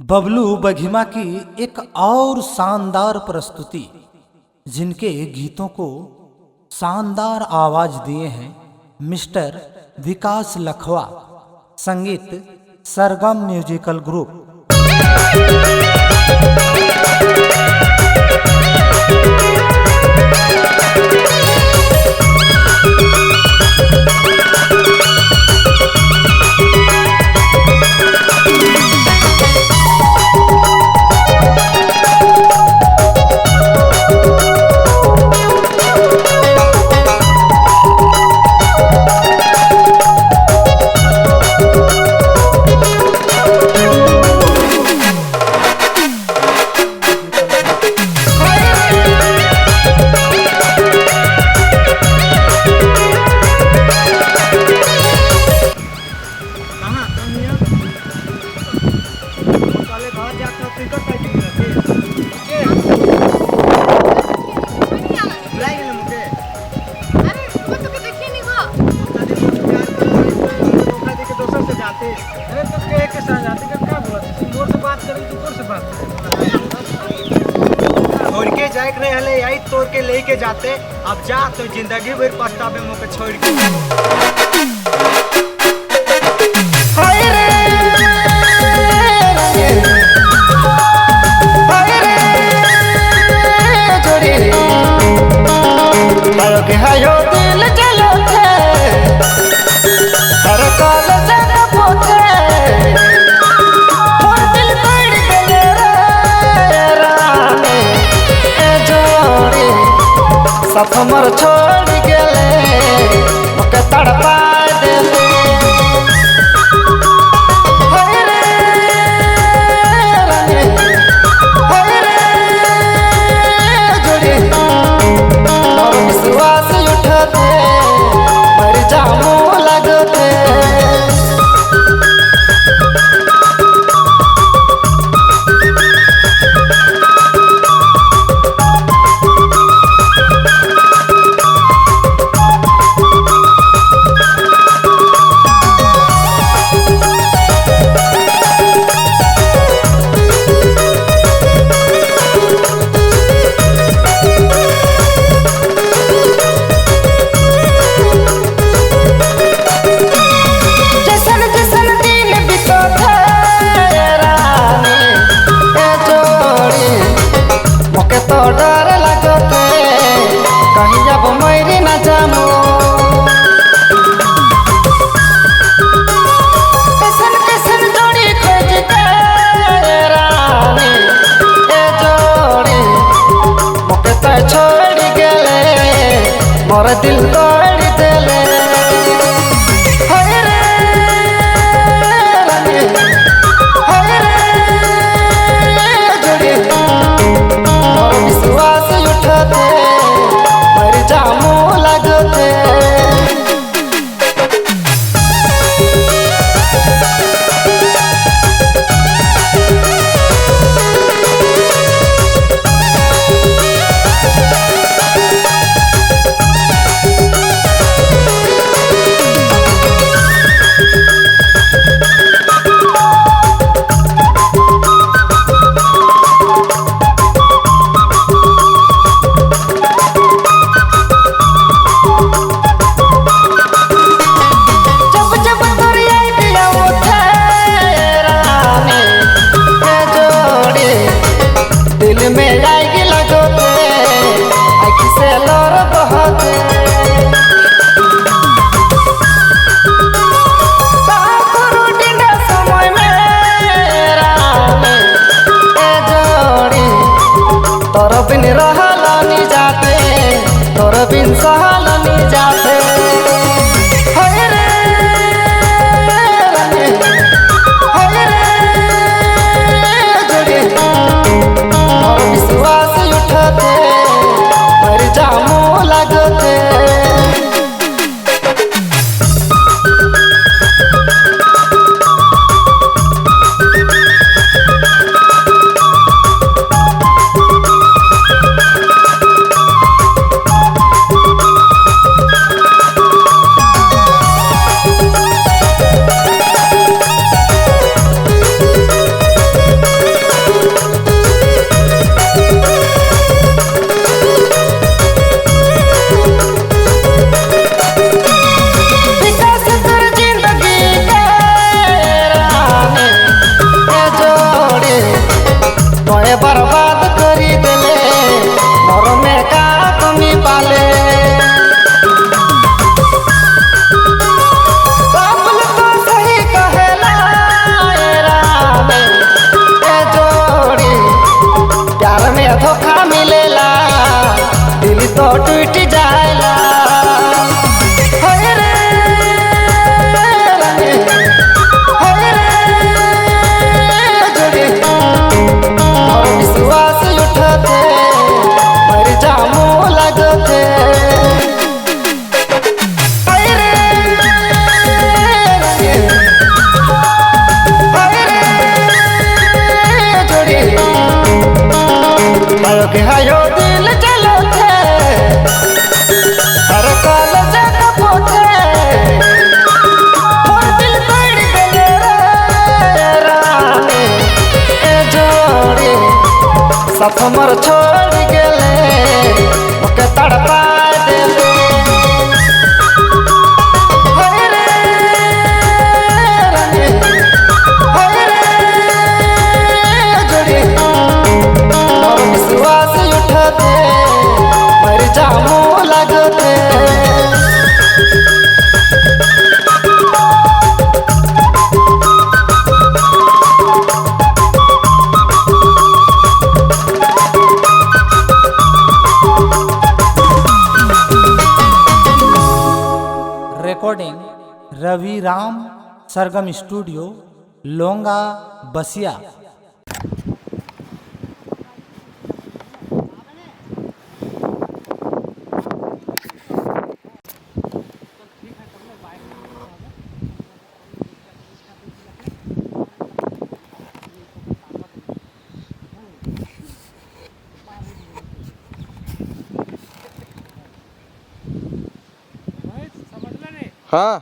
बबलू बघिमा की एक और शानदार प्रस्तुति, जिनके गीतों को शानदार आवाज दिए हैं मिस्टर विकास लखवा। संगीत सरगम म्यूजिकल ग्रुप। छोड़ के जाए रहे हले यही तोड़ के लेके जाते। अब जा तो जिंदगी भर पछतावे मुझे छोड़ के। हाय रे जोड़ी हायो के हायो दिल चलो थे हर काल जरा पोथे सब हमर छोड़ गेले ओके तड़पा देले। हाय रे रानी हाय रे जोड़ी मोर विश्वास उठते मर जामो लगते। तो डर लगते कहीं जब मेरी न जानो कैसन कैसन जोड़ी खोजते रानी ए जोड़ी मोके तो छोड़ गेले मोर दिल तोड़ देले। हाय रे रानी हाय रे जोड़ी विश्वास उठते मर जामो लगते। तो टूट जाला हाय रे रानी हाय रे जोड़ी और विश्वास उठते मर जामो लगते हाय रे रानी हाय रे जोड़ी हायो के हायो दिल चलो थे हर काल जग पोथे और दिल तोड़ गले रे रानी ए जोड़ी साथ मर छोड़ गेले ओके तड़पा देले हाय रे रानी हाय रे जोड़ी और विश्वास उठते मर जामो लगते रिकॉर्डिंग रवि राम सरगम स्टूडियो लोंगा बसिया। हाँ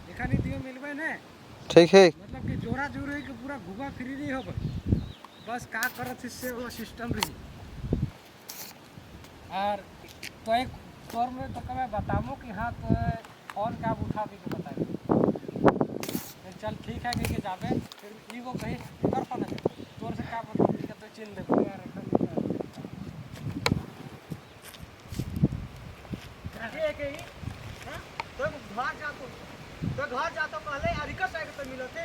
देखा नहीं दियो मिलबे ने ठीक है। मतलब कि जोरा जोर है कि पूरा घुमा फिरी नहीं हो बस का करत इससे वो सिस्टम रही और तो एक तौर में तो मैं बताऊँ कि हाँ तो फोन का उठा के बताए चल ठीक है कहीं के जाबे फिर ई वो कहीं कर पाना तोर से का मतलब तो चिल दे यार तो घर जातो पहले अरिका साइड पे मिलते